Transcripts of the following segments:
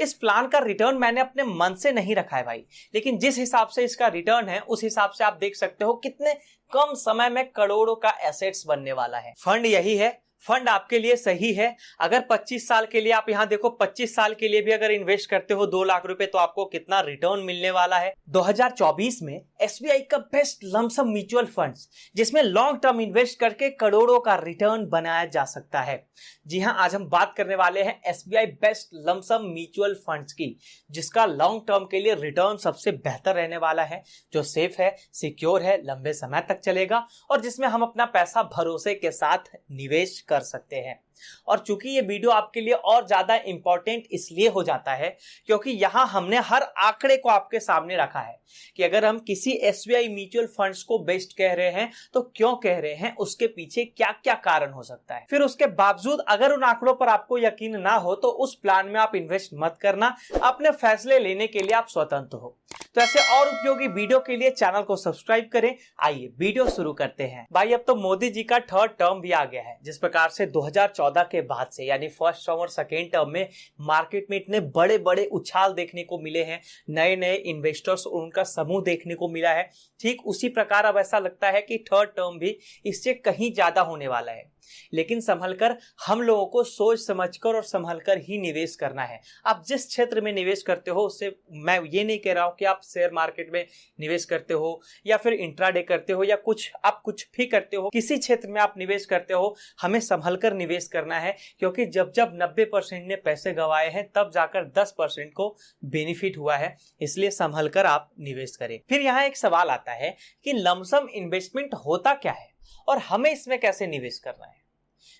इस प्लान का रिटर्न मैंने अपने मन से नहीं रखा है भाई, लेकिन जिस हिसाब से इसका रिटर्न है उस हिसाब से आप देख सकते हो कितने कम समय में करोड़ों का एसेट्स बनने वाला है। फंड यही है, फंड आपके लिए सही है। अगर 25 साल के लिए आप यहां देखो, 25 साल के लिए भी अगर इन्वेस्ट करते हो 2 लाख रुपए तो आपको कितना रिटर्न मिलने वाला है। 2024 में एसबीआई का बेस्ट लमसम म्यूचुअल फंड्स, जिसमें लॉन्ग टर्म इन्वेस्ट करके करोड़ों का रिटर्न बनाया जा सकता है। जी हां, आज हम बात करने वाले हैं SBI best lump sum mutual funds की, जिसका लॉन्ग टर्म के लिए रिटर्न सबसे बेहतर रहने वाला है, जो सेफ है, सिक्योर है, लंबे समय तक चलेगा और जिसमें हम अपना पैसा भरोसे के साथ निवेश कर सकते हैं। और चूंकि ये वीडियो आपके लिए और ज्यादा इंपॉर्टेंट इसलिए हो जाता है क्योंकि यहां हमने हर आंकड़े को आपके सामने रखा है कि अगर हम किसी एसबीआई म्यूचुअल फंड्स को बेस्ट कह रहे हैं तो क्यों कह रहे हैं, उसके पीछे क्या क्या कारण हो सकता है। फिर उसके बावजूद अगर उन आंकड़ों पर आपको यकीन ना हो तो उस प्लान में आप इन्वेस्ट मत करना, अपने फैसले लेने के लिए आप स्वतंत्र हो। तो ऐसे और उपयोगी वीडियो के लिए चैनल को सब्सक्राइब करें। आइए वीडियो शुरू करते हैं। भाई अब तो मोदी जी का थर्ड टर्म भी आ गया है। जिस प्रकार से 2014 के बाद से यानी फर्स्ट टर्म और सेकेंड टर्म में मार्केट में इतने बड़े बड़े उछाल देखने को मिले हैं, नए नए इन्वेस्टर्स और उनका समूह देखने को मिला है, ठीक उसी प्रकार अब ऐसा लगता है कि थर्ड टर्म भी इससे कहीं ज्यादा होने वाला है। लेकिन संभलकर हम लोगों को सोच समझकर और संभलकर ही निवेश करना है। आप जिस क्षेत्र में निवेश करते हो उससे मैं ये नहीं कह रहा हूं कि आप शेयर मार्केट में निवेश करते हो या फिर इंट्राडे करते हो या आप कुछ भी करते हो, किसी क्षेत्र में आप निवेश करते हो, हमें संभलकर निवेश करना है क्योंकि जब 90% ने पैसे गंवाए हैं तब जाकर 10% को बेनिफिट हुआ है। इसलिए संभलकर आप निवेश करें। फिर यहाँ एक सवाल आता है कि लमसम इन्वेस्टमेंट होता क्या है और हमें इसमें कैसे निवेश करना है।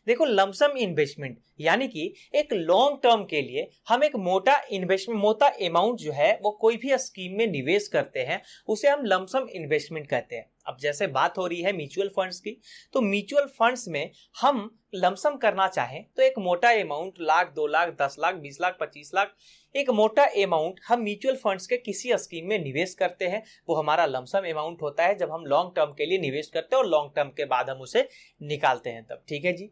देखो, लमसम इन्वेस्टमेंट यानी कि एक लॉन्ग टर्म के लिए हम एक मोटा अमाउंट जो है वो कोई भी स्कीम में निवेश करते हैं, उसे हम लमसम इन्वेस्टमेंट कहते हैं। अब जैसे बात हो रही है म्यूचुअल फंड्स की, तो म्यूचुअल फंड्स में हम लमसम करना चाहें तो एक मोटा अमाउंट, लाख, 2 लाख, 10 लाख, 20 लाख, 25 लाख, एक मोटा अमाउंट हम म्यूचुअल फंड्स के किसी स्कीम में निवेश करते हैं। वो हमारा लमसम अमाउंट होता है जब हम लॉन्ग टर्म के लिए निवेश करते हैं और लॉन्ग टर्म के बाद हम उसे निकालते हैं तब। ठीक है जी।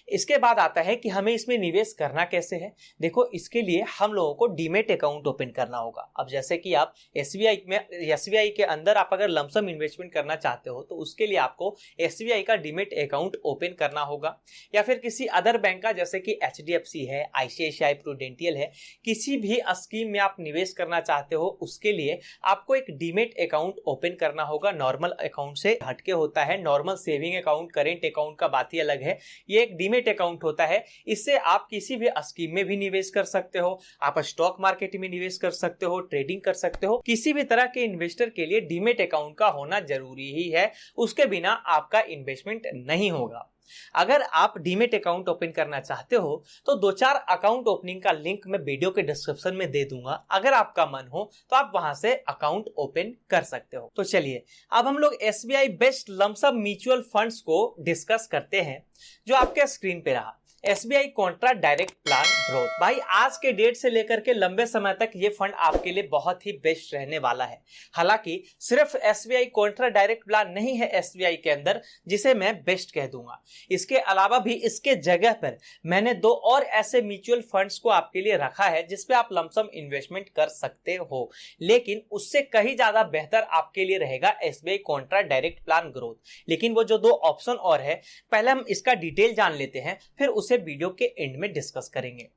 इसके बाद आता है कि हमें इसमें निवेश करना कैसे है। देखो, इसके लिए हम लोगों को डीमेट अकाउंट ओपन करना होगा। अब जैसे कि आप एसबीआई के अंदर आप अगर लमसम इन्वेस्टमेंट करना चाहते हो तो उसके लिए आपको एसबीआई का डीमेट अकाउंट ओपन करना होगा, या फिर किसी अदर बैंक का जैसे कि एचडीएफसी है, आईसीआईसीआई प्रूडेंटियल है, किसी भी स्कीम में आप निवेश करना चाहते हो उसके लिए आपको एक डीमेट अकाउंट ओपन करना होगा। नॉर्मल अकाउंट से हटके होता है। Normal saving account, current account का बात ही अलग है। ये एक डीमेट अकाउंट होता है। इससे आप किसी भी स्कीम में भी निवेश कर सकते हो, आप स्टॉक मार्केट में निवेश कर सकते हो, ट्रेडिंग कर सकते हो। किसी भी तरह के इन्वेस्टर के लिए डीमेट अकाउंट का होना जरूरी ही है, उसके बिना आपका इन्वेस्टमेंट नहीं होगा। अगर आप डीमेट अकाउंट ओपन करना चाहते हो तो 2-4 अकाउंट ओपनिंग का लिंक मैं वीडियो के डिस्क्रिप्शन में दे दूंगा। अगर आपका मन हो तो आप वहां से अकाउंट ओपन कर सकते हो। तो चलिए अब हम लोग SBI best lump sum mutual funds को डिस्कस करते हैं, जो आपके स्क्रीन पे रहा, SBI Contra direct plan growth. भाई आज के डेट से लेकर के लंबे समय तक ये फंड आपके लिए बहुत ही बेस्ट रहने वाला है। हालांकि सिर्फ एसबीआई कॉन्ट्रा डायरेक्ट प्लान नहीं है एसबीआई के अंदर जिसे मैं बेस्ट कह दूंगा। इसके अलावा भी इसके जगह पर मैंने 2 और ऐसे म्यूचुअल फंड्स को आपके लिए रखा है जिसपे आप लमसम इन्वेस्टमेंट कर सकते हो, लेकिन उससे कहीं ज्यादा बेहतर आपके लिए रहेगा SBI Contra direct plan growth. लेकिन वो जो 2 ऑप्शन और है, पहले हम इसका डिटेल जान लेते हैं, फिर उसे वीडियो के एंड में डिस्कस करेंगे।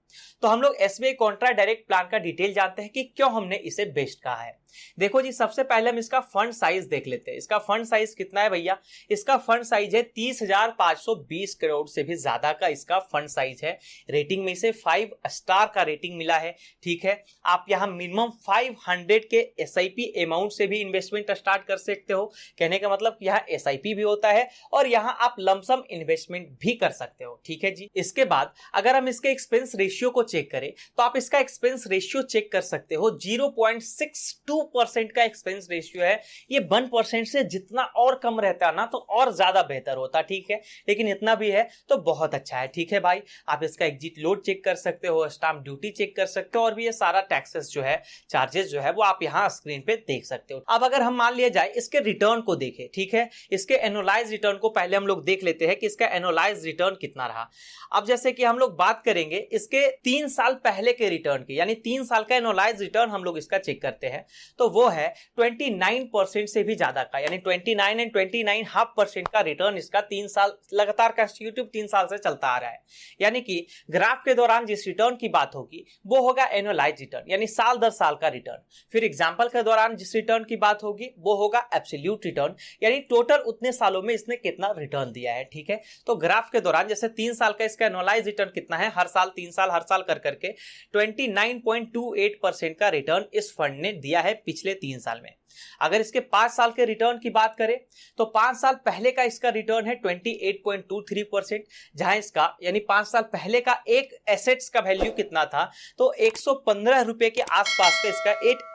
तो हम लोग एसबीआई कॉन्ट्रा डायरेक्ट प्लान का डिटेल जानते हैं कि क्यों हमने इसे बेस्ट कहा है। देखो जी, सबसे पहले हम इसका फंड साइज देख लेते हैं। इसका फंड साइज कितना है भैया? इसका फंड साइज है 30,520 करोड़ से भी ज्यादा का इसका फंड साइज है। रेटिंग में इसे 5 स्टार का रेटिंग मिला है। ठीक है, आप यहां मिनिमम 500 के एसआईपी अमाउंट से भी इन्वेस्टमेंट स्टार्ट कर सकते हो। कहने का मतलब यहाँ एसआईपी भी होता है और यहाँ आप लमसम इन्वेस्टमेंट भी कर सकते हो। ठीक है जी। इसके बाद अगर हम इसके एक्सपेंस रेशियो को चेक करें तो आप इसका एक्सपेंस रेशियो चेक कर सकते हो 0.62 2% का एक्सपेंस रेशियो है, ये 1% से जितना और कम रहता है ना तो और ज्यादा बेहतर होता, ठीक है, लेकिन इतना भी है तो बहुत अच्छा है, ठीक है भाई। आप इसका एग्जिट लोड चेक कर सकते हो, स्टाम्प ड्यूटी चेक कर सकते हो, और भी ये सारा टैक्सेस जो है, चार्जेस जो है वो आप यहाँ स्क्रीन पे देख सकते हो। अब अगर हम मान लिया जाए इसके रिटर्न को देखें, ठीक है, इसके एनुअलाइज रिटर्न को पहले हम लोग देख लेते हैं कि इसका एनुअलाइज रिटर्न कितना रहा। अब जैसे कि हम लोग बात करेंगे इसके 3 साल पहले के रिटर्न की, यानी 3 साल का एनुअलाइज रिटर्न हम लोग इसका चेक करते हैं, तो वो है 29% से भी ज्यादा का, यानी 29 एंड 29.5% का रिटर्न इसका 3 साल लगातार कंस्टिट्यूटिव 3 साल से चलता आ रहा है। यानी कि ग्राफ के दौरान जिस रिटर्न की बात होगी वो होगा एनुअलाइज रिटर्न, यानी साल दर साल का रिटर्न। फिर एग्जांपल के दौरान जिस रिटर्न की बात होगी वो होगा एब्सोल्यूट रिटर्न, यानी टोटल उतने सालों में इसने कितना रिटर्न दिया है, ठीक है। तो ग्राफ के दौरान जैसे 3 साल का इसका एनुअलाइज रिटर्न कितना है, हर साल 3 साल हर साल कर करके 29.28% का रिटर्न इस फंड ने दिया है पिछले 3 साल में। अगर इसके 5 साल के रिटर्न की बात करें तो 5 साल पहले का इसका रिटर्न है 28.23%, जहां इसका यानी 5 साल पहले का एक एसेट्स का वैल्यू कितना था, तो 115 रुपए के आसपास का इसका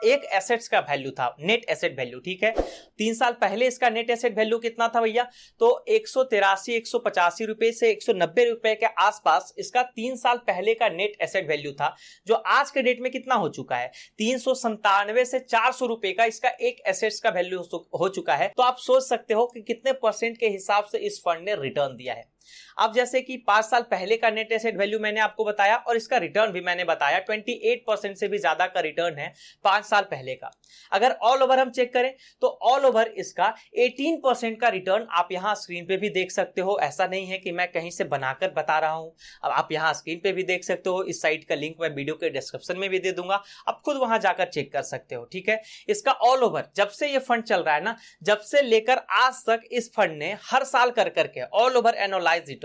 एक एसेट्स का वैल्यू था, नेट एसेट वैल्यू, ठीक है। 3 साल पहले इसका नेट एसेट वैल्यू कितना था भैया, तो 185 रुपए से 190 रुपए के आसपास इसका 3 साल पहले का नेट एसेट वैल्यू था, जो आज के डेट में कितना हो चुका है, 397 से 400 रुपए का इसका एक एसेट्स का वैल्यू हो चुका है। तो आप सोच सकते हो कि कितने परसेंट के हिसाब से इस फंड ने रिटर्न दिया है। अब जैसे कि 5 साल पहले का नेट एसेट वैल्यू मैंने आपको बताया और इसका रिटर्न भी मैंने बताया, 28% से भी ज्यादा का रिटर्न है 5 साल पहले का। अगर ऑल ओवर हम चेक करें तो ऑल ओवर इसका 18% का रिटर्न आप यहां स्क्रीन पे भी देख सकते हो। ऐसा नहीं है कि मैं कहीं से बनाकर बता रहा हूं, अब आप यहां स्क्रीन पे भी देख सकते हो। इस साइट का लिंक मैं वीडियो के डिस्क्रिप्शन में भी दे दूंगा, आप खुद वहां जाकर चेक कर सकते हो, ठीक है। इसका ऑल ओवर जब से ये फंड चल रहा है ना, जब से लेकर आज तक इस फंड ने हर साल कर करके all over annualise return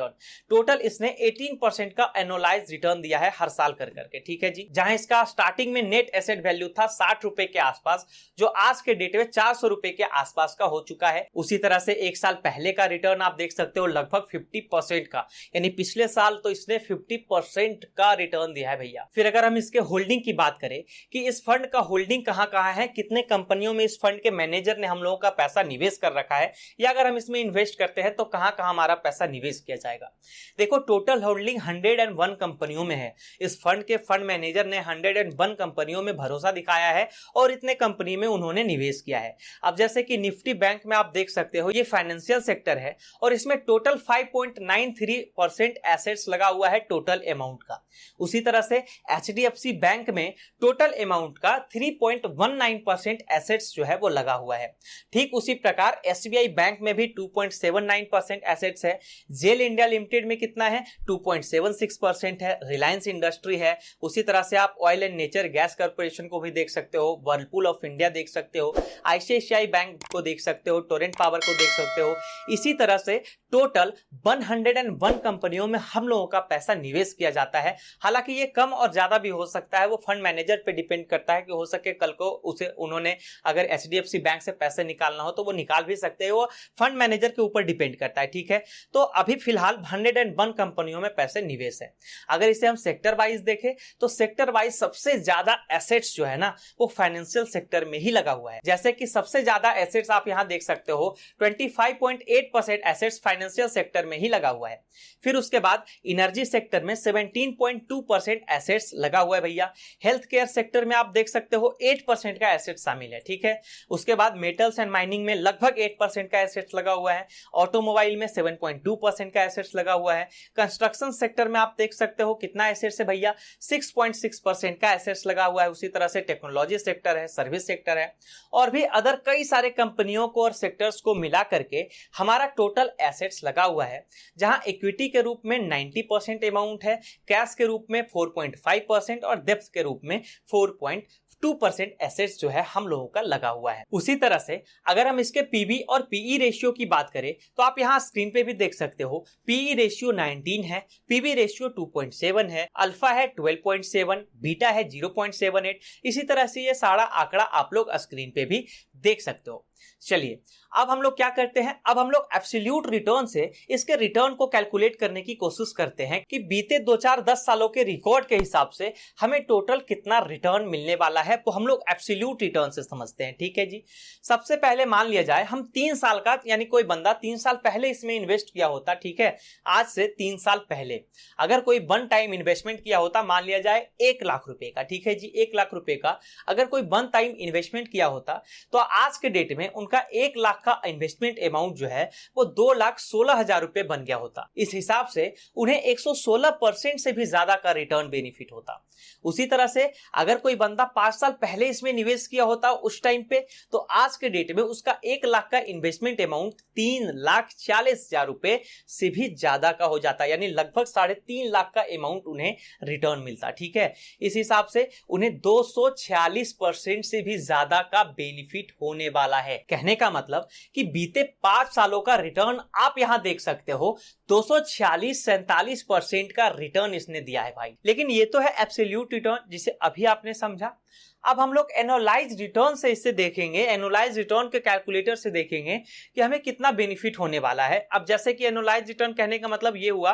total इसने 18% का एनुअलाइज रिटर्न दिया है हर साल कर करके, ठीक है जी। जहां इसका स्टार्टिंग में नेट एसेट वैल्यू था 60 रुपए के आसपास, जो आज के डेट में 400 रुपए के आसपास का हो चुका है। उसी तरह से 1 साल पहले का रिटर्न आप देख सकते हो लगभग 50% का, यानी पिछले साल तो इसने 50% का रिटर्न दिया है भैया। फिर अगर हम इसके होल्डिंग की बात करें कि इस फंड का होल्डिंग कहां कहां है, कितने कंपनियों में इस फंड के मैनेजर ने हम लोगों का पैसा निवेश कर रखा है, या अगर हम इसमें इन्वेस्ट करते हैं तो कहां कहां हमारा पैसा निवेश किया जाएगा। देखो टोटल होल्डिंग 101 कंपनियों में है। इस फंड के फंड मैनेजर ने 101 कंपनियों में भरोसा दिखाया है और इतने कंपनी में उन्होंने निवेश किया है। अब जैसे कि निफ्टी बैंक में आप देख सकते हो, ये फाइनेंशियल सेक्टर है और इसमें टोटल 5.93% एसेट्स लगा हुआ है टोटल अमाउंट का। उसी तरह से एचडीएफसी बैंक में टोटल अमाउंट का 3.19% एसेट्स जो है वो लगा हुआ है। ठीक उसी प्रकार एसबीआई बैंक में भी 2.79% एसेट्स है। जेल इंडिया लिमिटेड में कितना है, 2.76% है। रिलायंस इंडस्ट्री है। उसी तरह से आप oil and nature gas corporation को भी देख सकते हो, वर्लपूल ऑफ इंडिया देख सकते हो, आईसीआईसीआई बैंक को देख सकते हो, टोरेंट पावर को देख सकते हो। इसी तरह से टोटल 101 कंपनियों में हम लोगों का पैसा निवेश किया जाता है। हालांकि ये कम और ज्यादा भी हो सकता है, वो फंड मैनेजर पे डिपेंड करता है कि हो सके कल को उसे उन्होंने अगर एचडीएफसी बैंक से पैसे निकालना हो तो वो निकाल भी सकते हैं, वो फंड मैनेजर के ऊपर डिपेंड करता है, ठीक है। तो अभी फिलहाल 101 कंपनियों में पैसे निवेश है। अगर इसे हम सेक्टर वाइज देखें तो सेक्टर वाइज सबसे ज्यादा एसेट्स जो है ना वो फाइनेंशियल सेक्टर में ही लगा हुआ है। जैसे कि सबसे ज्यादा एसेट्स आप यहां देख सकते हो, 25.8% एसेट्स फाइनेंशियल सेक्टर में ही लगा हुआ है। फिर उसके बाद एनर्जी सेक्टर में 17.2% एसेट्स लगा हुआ है भैया। हेल्थ केयर सेक्टर में आप देख सकते हो 8% का एसेट शामिल है, ठीक है। उसके बाद मेटल्स एंड माइनिंग में लगभग 8% का एसेट्स लगा हुआ है। ऑटोमोबाइल में 7.2% का एसेट्स लगा हुआ है। कंस्ट्रक्शन सेक्टर में आप देख सकते हो कितना एसेट्स है भैया, 6.6% का एसेट्स लगा हुआ है। उसी तरह से टेक्नोलॉजी सेक्टर है, सर्विस सेक्टर है और भी अदर कई सारे कंपनियों को और सेक्टर्स को मिला करके हमारा टोटल एसेट्स लगा हुआ है, जहां इक्विटी के रूप में 90% अमाउंट है, कैश के रूप में 4.5% और डेब्ट के रूप में 4.2% एसेट्स जो है हम लोगों का लगा हुआ है। उसी तरह से अगर हम इसके पीबी और पीई रेशियो की बात करें तो आप यहां स्क्रीन पे भी देख सकते हो, पीई रेशियो 19 है, पीबी रेशियो 2.7 है, अल्फा है 12.7, बीटा है 0.78। इसी तरह से ये सारा आंकड़ा आप लोग स्क्रीन पे भी देख सकते हो। चलिए अब हम लोग क्या करते हैं, अब हम लोग एब्सोल्यूट रिटर्न से इसके रिटर्न को कैलकुलेट करने की कोशिश करते हैं कि बीते 2-4-10 सालों के रिकॉर्ड के हिसाब से हमें टोटल कितना रिटर्न मिलने वाला है, तो हम लोग एब्सोल्यूट रिटर्न से समझते हैं। ठीक है जी, सबसे पहले मान लिया जाए हम 3 साल का, यानी कोई बंदा 3 साल पहले इसमें इन्वेस्ट किया होता, ठीक है, आज से 3 साल पहले अगर कोई वन टाइम इन्वेस्टमेंट किया होता, मान लिया जाए 1 लाख रुपए का, ठीक है जी, 1 लाख रुपए का अगर कोई वन टाइम इन्वेस्टमेंट किया होता, तो आज के डेट में उनका 1 लाख का इन्वेस्टमेंट अमाउंट जो है वो 2,16,000 रुपए बन गया होता। इस हिसाब से उन्हें 116% से भी ज्यादा का रिटर्न बेनिफिट होता। उसी तरह से अगर कोई बंदा 5 साल पहले इसमें निवेश किया होता उस टाइम पे, तो आज के डेट में उसका 1 लाख का इन्वेस्टमेंट अमाउंट 3,40,000 रुपए से भी ज्यादा का हो जाता, यानी लगभग 3.5 लाख का अमाउंट उन्हें रिटर्न मिलता। ठीक है, इस हिसाब से उन्हें 246% से भी ज्यादा का बेनिफिट होने वाला है। कहने का मतलब कि बीते 5 सालों का रिटर्न आप यहां देख सकते हो, 246-47% का रिटर्न इसने दिया है भाई। लेकिन ये तो है एब्सोल्यूट रिटर्न जिसे अभी आपने समझा। अब हम लोग एनुअलाइज रिटर्न से इसे देखेंगे, एनुअलाइज रिटर्न के कैलकुलेटर से देखेंगे कि हमें कितना बेनिफिट होने वाला है। अब जैसे कि एनुअलाइज रिटर्न कहने का मतलब ये हुआ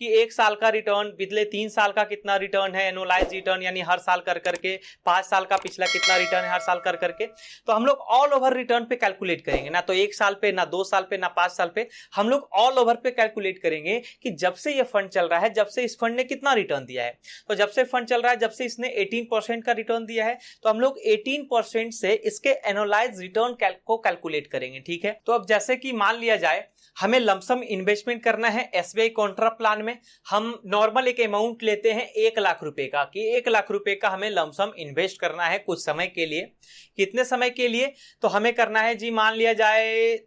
कि 1 साल का रिटर्न, पिछले 3 साल का कितना रिटर्न है, एनुअलाइज रिटर्न यानी हर साल कर करके, 5 साल का पिछला कितना रिटर्न है हर साल कर करके। तो हम लोग ऑल ओवर रिटर्न पे कैलकुलेट करेंगे, ना तो 1 साल पे, ना 2 साल पे, ना 5 साल पे, हम लोग ऑल ओवर पे कैलकुलेट करेंगे कि जब से ये फंड चल रहा है, जब से इस फंड ने कितना रिटर्न दिया है। तो जब से फंड चल रहा है, जब से इसने 18% का रिटर्न दिया है, तो हम लोग 18% से इसके एनुअलाइज रिटर्न को कैलकुलेट करेंगे। ठीक है, तो अब जैसे कि मान लिया जाए हमें लमसम इन्वेस्टमेंट करना है एसबीआई कॉन्ट्रा प्लान में। हम नॉर्मल एक अमाउंट लेते हैं 1 लाख रुपए का, कि 1 लाख रुपए का हमें लमसम इन्वेस्ट करना है कुछ समय के लिए। कितने समय के लिए, तो हमें करना है जी, मान लिया जाए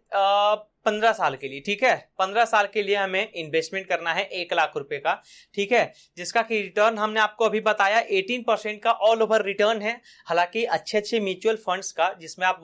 15 साल के लिए। ठीक है, 15 साल के लिए हमें इन्वेस्टमेंट करना है 1 लाख रुपए का। ठीक है, जिसका कि रिटर्न हमने आपको अभी बताया 18% का ऑल ओवर रिटर्न है। हालांकि अच्छे अच्छे म्यूचुअल फंड्स का जिसमें आप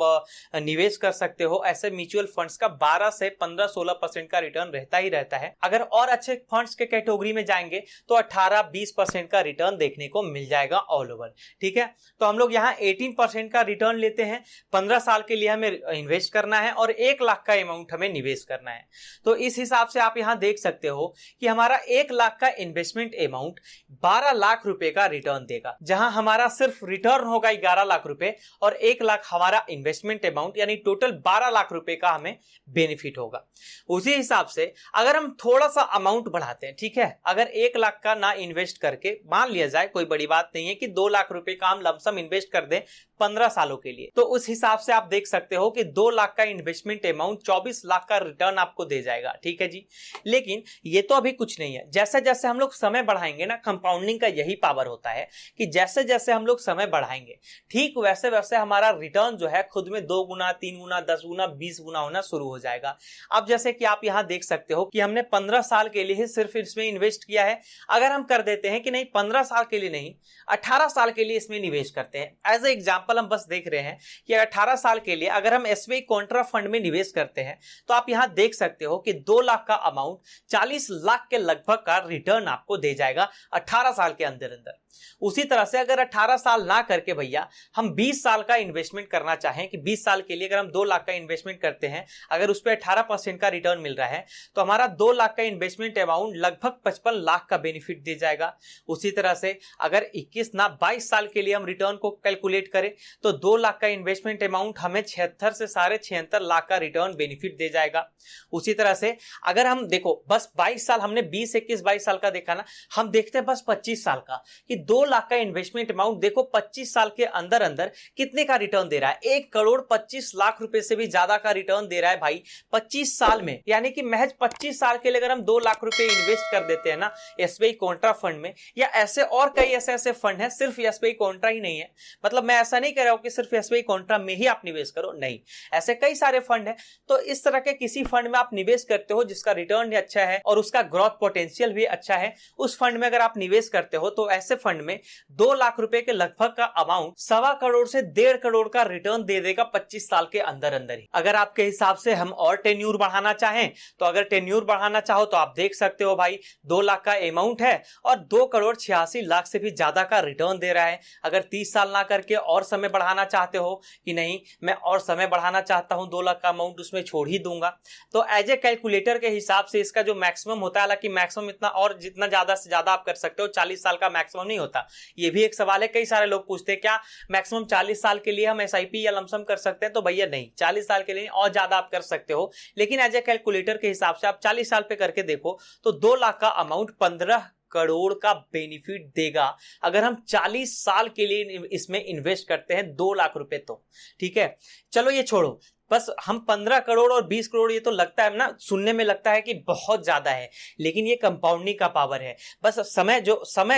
निवेश कर सकते हो, ऐसे म्यूचुअल फंड्स का 12 से 15-16% का रिटर्न रहता ही रहता है। अगर और अच्छे फंड्स के कैटेगरी में जाएंगे तो 18-20% का रिटर्न देखने को मिल जाएगा ऑल ओवर। ठीक है, तो हम लोग यहाँ 18% का रिटर्न लेते हैं, 15 साल के लिए हमें इन्वेस्ट करना है और 1 लाख का अमाउंट हमें निवेश करना है। तो इस हिसाब से आप यहां देख सकते हो कि हमारा 1 लाख का इन्वेस्टमेंट अमाउंट 12 लाख रुपए का रिटर्न देगा, जहां हमारा सिर्फ रिटर्न होगा 11 लाख रुपए और 1 लाख हमारा इन्वेस्टमेंट अमाउंट, यानी टोटल 12 लाख रुपए का हमें बेनिफिट होगा। उसी हिसाब से अगर हम थोड़ा सा अमाउंट बढ़ाते हैं, ठीक है, अगर 1 लाख का ना इन्वेस्ट करके, मान लिया जाए, कोई बड़ी बात नहीं है कि 2 लाख रुपए का हम लमसम इन्वेस्ट कर दें 15 सालों के लिए, तो उस हिसाब से आप देख सकते हो कि 2 लाख का इन्वेस्टमेंट अमाउंट 24 लाख का रिटर्न आपको दे जाएगा। ठीक है जी, लेकिन ये तो अभी कुछ नहीं है। जैसे जैसे हम लोग समय बढ़ाएंगे ना, कंपाउंडिंग का यही पावर होता है कि जैसे जैसे हम लोग समय बढ़ाएंगे, ठीक वैसे वैसे हमारा रिटर्न जो है खुद में 2 गुना, 3 गुना, 10 गुना, 20 गुना होना शुरू हो जाएगा। अब जैसे कि आप यहां देख सकते हो कि हमने 15 साल के लिए ही सिर्फ इसमें इन्वेस्ट किया है। अगर हम कर देते हैं कि नहीं, 15 साल के लिए नहीं, 18 साल के लिए इसमें निवेश करते हैं, एज ए एग्जाम्पल हम बस देख रहे हैं कि 18 साल के लिए अगर हम एसबीआई कॉन्ट्रा फंड में निवेश करते हैं, तो आप यहां देख सकते हो कि 2 लाख का अमाउंट 40 लाख के लगभग का रिटर्न आपको दे जाएगा 18 साल के अंदर अंदर। उसी तरह से अगर 18 साल ना करके भैया हम 20 साल का इन्वेस्टमेंट करना चाहें, कि 20 साल के लिए अगर हम 2 लाख का इन्वेस्टमेंट करते हैं, अगर उस पर 18% का रिटर्न मिल रहा है, तो हमारा 2 लाख का इन्वेस्टमेंट अमाउंट लगभग 55 लाख का बेनिफिट दे जाएगा। उसी तरह से अगर 21 ना 22 साल के लिए हम रिटर्न को कैलकुलेट करें, तो 2 लाख का इन्वेस्टमेंट अमाउंट हमें 76 से 76.5 लाख का रिटर्न बेनिफिट दे जाएगा। उसी तरह से अगर हम देखो, बस 22 साल, हमने 20, 21, 22 साल का देखा ना, हम देखते हैं बस 25 साल का, कि 2 लाख का इन्वेस्टमेंट अमाउंट देखो 25 साल के अंदर अंदर कितने का रिटर्न दे रहा है, 1 करोड़ 25 लाख रुपए से भी ज्यादा का रिटर्न दे रहा है भाई 25 साल में। यानी कि महज 25 साल के लिए अगर हम 2 लाख रुपए इन्वेस्ट कर देते हैं ना एसबीआई कॉन्ट्रा फंड में, या ऐसे और कई ऐसे फंड है, सिर्फ एसबीआई कॉन्ट्रा ही नहीं है, मतलब मैं ऐसा नहीं कह रहा हूं कि सिर्फ एसबीआई कॉन्ट्रा में ही आप निवेश करो, नहीं, ऐसे कई सारे फंड है। तो इस तरह के किसी फंड में आप निवेश करते हो जिसका रिटर्न अच्छा है और उसका ग्रोथ पोटेंशियल भी अच्छा है, उस फंड में अगर आप निवेश करते हो तो ऐसे फंड में 2 लाख रुपए के लगभग का अमाउंट 1.25 करोड़ से 1.5 करोड़ का रिटर्न दे देगा 25 साल के अंदर अंदर ही। अगर आपके हिसाब से हम और टेन्यूर बढ़ाना चाहें तो अगर टेन्यूर बढ़ाना चाहो तो आप देख सकते हो भाई 2 लाख का अमाउंट है और 2 करोड़ 86 लाख से भी ज्यादा का रिटर्न दे रहा है। अगर 30 साल ना करके और समय बढ़ाना चाहते हो कि नहीं मैं और समय बढ़ाना चाहता हूं, 2 लाख का अमाउंट उसमें छोड़ ही दूंगा, तो एज ए कैलकुलेटर के हिसाब से इसका जो मैक्सिमम होता है, हालांकि मैक्सिमम इतना और जितना ज्यादा से ज्यादा आप कर सकते हो, 40 साल का मैक्सिमम नहीं होता। ये भी एक सवाल है, कई सारे लोग पूछते हैं क्या मैक्सिमम 40 साल के लिए हम एसआईपी या लमसम कर सकते हैं, तो भैया नहीं, 40 साल के लिए और ज्यादा आप कर सकते हो, लेकिन एज ए कैलकुलेटर के हिसाब से आप 40 साल पे करके देखो तो 2 लाख का अमाउंट 15 करोड़ का बेनिफिट देगा अगर हम 40 साल के लिए इसमें इन्वेस्ट करते हैं 2 लाख रुपए तो। ठीक है, चलो ये छोड़ो, बस हम 15 करोड़ और 20 करोड़, ये तो लगता है ना, सुनने में लगता है कि बहुत ज्यादा है, लेकिन ये कंपाउंडिंग का पावर है। बस समय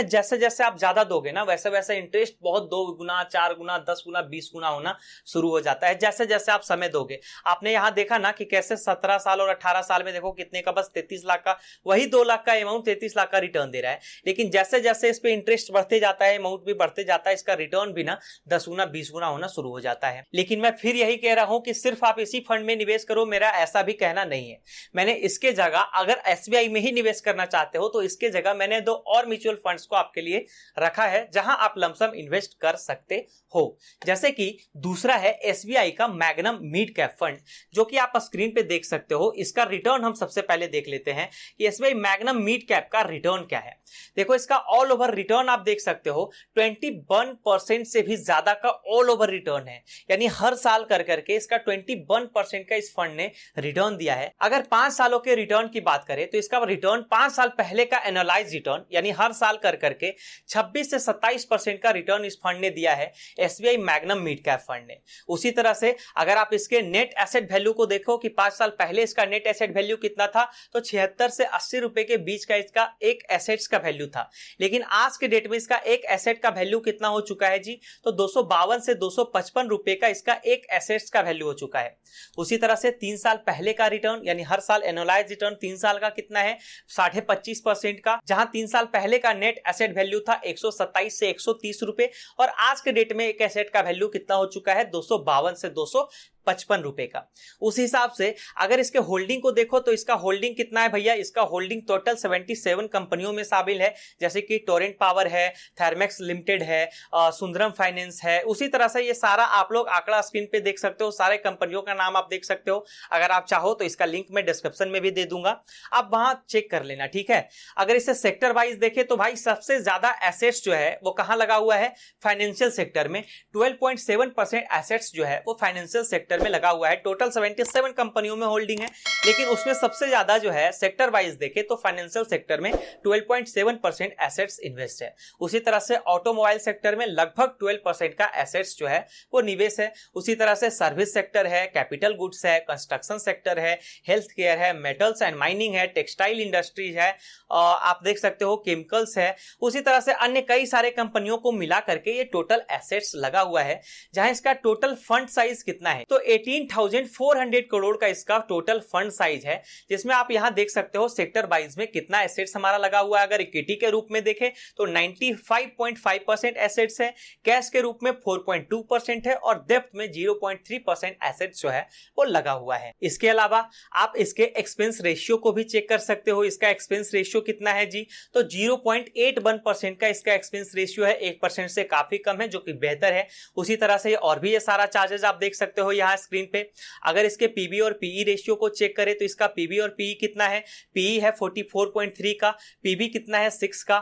जैसे जैसे आप ज्यादा दोगे ना वैसे वैसे इंटरेस्ट बहुत 2 गुना 4 गुना 10 गुना 20 गुना होना शुरू हो जाता है जैसे जैसे आप समय दोगे। आपने यहां देखा ना कि कैसे 17 साल और 18 साल में देखो कितने का, बस 33 लाख का, वही 2 लाख का अमाउंट 33 लाख का रिटर्न दे रहा है, लेकिन जैसे जैसे इस पे इंटरेस्ट बढ़ते जाता है, अमाउंट भी बढ़ते जाता है, इसका रिटर्न भी ना 10 गुना 20 गुना होना शुरू हो जाता है। लेकिन मैं फिर यही कह रहा हूं कि सिर्फ आप इसी फंड में निवेश करो, मेरा ऐसा भी कहना नहीं है। मैंने इसके जगह अगर एसबीआई में ही निवेश करना चाहते हो तो इसके जगह मैंने 2 और म्यूचुअल फंड्स को आपके लिए रखा है जहां आप लमसम इन्वेस्ट कर सकते हो। जैसे कि दूसरा है एसबीआई का मैग्नम मिड कैप फंड, जो कि आप स्क्रीन पे देख सकते हो। इसका रिटर्न हम सबसे पहले देख लेते हैं कि एसबीआई मैग्नम मिड कैप का रिटर्न क्या है। देखो इसका ऑल ओवर रिटर्न आप देख सकते हो 21% से भी ज्यादा का ऑल ओवर रिटर्न है, यानी हर साल कर करके इसका 21% का इस फंड ने रिटर्न दिया है। अगर 5 सालों के रिटर्न की बात करें तो इसका रिटर्न 5 साल पहले का एनालाइज रिटर्न, यानी हर साल कर करके 26 से 27% का रिटर्न इस फंड ने दिया है, SBI magnum mid cap fund ने। उसी तरह से अगर आप इसके नेट एसेट वैल्यू को देखो कि 5 साल पहले इसका नेट एसेट वैल्यू कितना था, तो 76 से 80 रुपए के बीच का इसका एक एसेट्स का वैल्यू था, लेकिन आज के डेट में इसका एक एसेट का वैल्यू कितना हो चुका है जी, तो 252 से 255 रुपए का इसका एक एसेट्स का वैल्यू हो चुका है। उसी तरह से 3 साल पहले का रिटर्न, यानी हर साल एनुअलाइज रिटर्न 3 साल का कितना है, 25.5% का, जहां 3 साल पहले का नेट एसेट वैल्यू था 127 से 130 रुपए, और आज के डेट में एक एसेट का वैल्यू कितना हो चुका है, 252 से 255 रुपए का। उस हिसाब से अगर इसके होल्डिंग को देखो तो इसका होल्डिंग कितना है भैया, इसका होल्डिंग टोटल 77 कंपनियों में शामिल है, जैसे कि टोरेंट पावर है, थर्मेक्स लिमिटेड है, सुंदरम फाइनेंस है। उसी तरह से ये सारा आप लोग आंकड़ा स्क्रीन पे देख सकते हो, सारे कंपनियों का नाम आप देख सकते हो। अगर आप चाहो तो इसका लिंक मैं डिस्क्रिप्शन में भी दे दूंगा, आप वहां चेक कर लेना, ठीक है। अगर इसे सेक्टर वाइज देखें तो भाई सबसे ज्यादा एसेट्स जो है वो कहां लगा हुआ है, फाइनेंशियल सेक्टर में। 12.7% एसेट्स जो है वो फाइनेंशियल सेक्टर में लगा हुआ है। टोटल 77 कंपनियों में होल्डिंग है, लेकिन उसमें सबसे ज्यादा जो है सेक्टर वाइज देखें तो फाइनेंशियल सेक्टर में 12.7% एसेट्स इन्वेस्ट है। उसी तरह से ऑटोमोबाइल सेक्टर में लगभग 12% का एसेट्स जो है वो निवेश है। उसी तरह से सर्विस सेक्टर है, कैपिटल गुड्स है, कंस्ट्रक्शन सेक्टर है, हेल्थ केयर है, मेटल्स एंड माइनिंग है, टेक्सटाइल इंडस्ट्रीज है, आप देख सकते हो केमिकल्स है। उसी तरह से अन्य कई सारे कंपनियों को मिला करके ये टोटल एसेट्स लगा हुआ है, जहां इसका टोटल फंड साइज कितना है, तो 18,400 करोड़ का इसका टोटल फंड साइज है, जिसमें आप यहां देख सकते हो सेक्टर वाइज में कितना एसेट्स हमारा लगा हुआ है। अगर इक्विटी के रूप में देखें तो 95.5% एसेट्स है, कैश के रूप में 4.2% है, और डेब्ट में 0.3% एसेट्स जो है वो लगा हुआ है। इसके अलावा आप इसके एक्सपेंस रेशियो को भी चेक कर सकते हो। इसका एक्सपेंस रेशियो कितना है जी, तो 0.81% का इसका एक्सपेंस रेशियो है, 1% से काफी कम है, जो कि बेहतर है। उसी तरह से और भी ये सारा चार्जेस आप देख सकते हो यहाँ स्क्रीन पे। अगर इसके पीबी और पीई रेशियो को चेक करें तो इसका पीबी और पीई कितना है, पीई है 44.3 का, पीबी कितना है 6 का,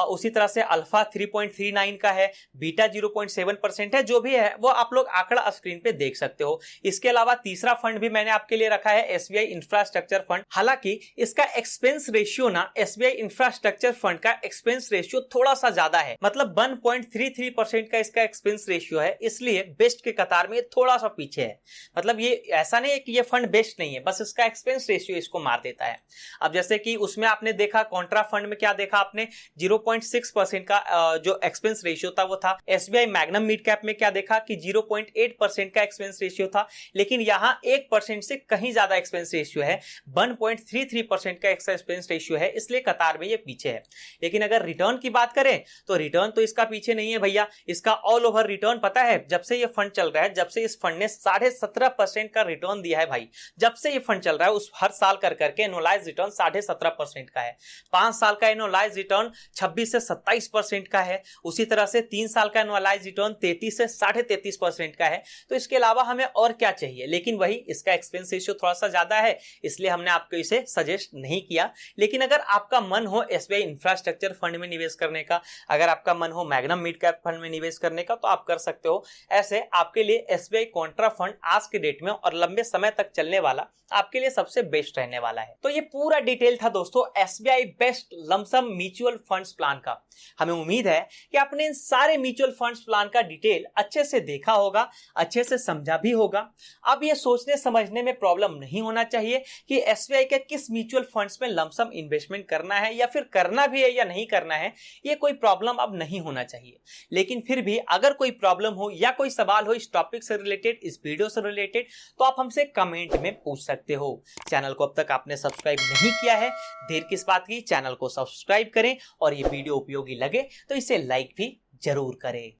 उसी तरह से अल्फा 3.39 का है, बीटा 0.7% है। जो भी है वो आप लोग आंकड़ा स्क्रीन पे देख सकते हो। इसके अलावा तीसरा फंड भी मैंने आपके लिए रखा है, एसबीआई इंफ्रास्ट्रक्चर फंड। हालांकि इसका एक्सपेंस रेशियो ना एसबीआई इंफ्रास्ट्रक्चर फंड का एक्सपेंस रेशियो थोड़ा सा ज्यादा है, मतलब 1.33% का इसका एक्सपेंस रेशियो है, इसलिए बेस्ट के कतार में थोड़ा सा पीछे है। है। मतलब ये ऐसा नहीं है कि ये फंड बेस्ट नहीं है, बस इसका एक्सपेंस रेशियो इसको मार देता है। अब जैसे कि उसमें आपने देखा कॉन्ट्रा फंड में क्या देखा आपने, 0.6% का जो एक्सपेंस रेशियो था वो था। एसबीआई मैग्नम मिड कैप में क्या देखा कि 0.8% का एक्सपेंस रेशियो था, लेकिन यहां 1% से कहीं ज्यादा एक्सपेंस रेशियो है, 1.33% का एक्सपेंस रेशियो है, इसलिए कतार में ये पीछे है। लेकिन अगर रिटर्न की बात करें तो रिटर्न तो इसका पीछे नहीं है भैया। इसका ऑल ओवर रिटर्न पता है, जब से ये फंड चल रहा है, जब से इस फंड ने 17.5% का रिटर्न दिया है भाई, जब से ये फंड चल रहा है उस हर साल कर करके एनुअलाइज रिटर्न 17.5% का है। 5 साल का एनुअलाइज रिटर्न 26 से 27% का है। उसी तरह से 3 साल का एनुअलाइज रिटर्न 33 से 33.5% का है। तो इसके अलावा हमें और क्या चाहिए, लेकिन वही इसका एक्सपेंस रेशियो थोड़ा सा ज्यादा है, इसलिए हमने आपको इसे सजेस्ट नहीं किया। लेकिन अगर आपका मन हो एसबीआई इंफ्रास्ट्रक्चर फंड में निवेश करने का, अगर आपका मन हो मैग्नम मिड कैप फंड में निवेश करने का, तो आप कर सकते हो। ऐसे आपके लिए एसबीआई कॉन्ट्रा फंड आज के डेट में और लंबे समय तक चलने वाला आपके लिए सबसे बेस्ट रहने वाला है। तो ये पूरा डिटेल था दोस्तों SBI best lump sum mutual funds plan का। हमें उम्मीद है कि आपने इन सारे म्यूचुअल फंड्स प्लान का डिटेल अच्छे से देखा होगा, अच्छे से समझा भी होगा। अब ये सोचने समझने में प्रॉब्लम नहीं होना चाहिए कि एसबीआई के किस म्यूचुअल फंड्स में लमसम इन्वेस्टमेंट करना है या फिर करना भी है या नहीं करना है, ये कोई प्रॉब्लम अब नहीं होना चाहिए। लेकिन फिर भी अगर कोई प्रॉब्लम हो या कोई सवाल हो इस टॉपिक से रिलेटेड, इस वीडियो से रिलेटेड, तो आप हमसे कमेंट में पूछ सकते हो। चैनल को अब तक आपने सब्सक्राइब नहीं किया है, देर किस बात की, चैनल को सब्सक्राइब करें और ये वीडियो उपयोगी लगे तो इसे लाइक भी जरूर करें।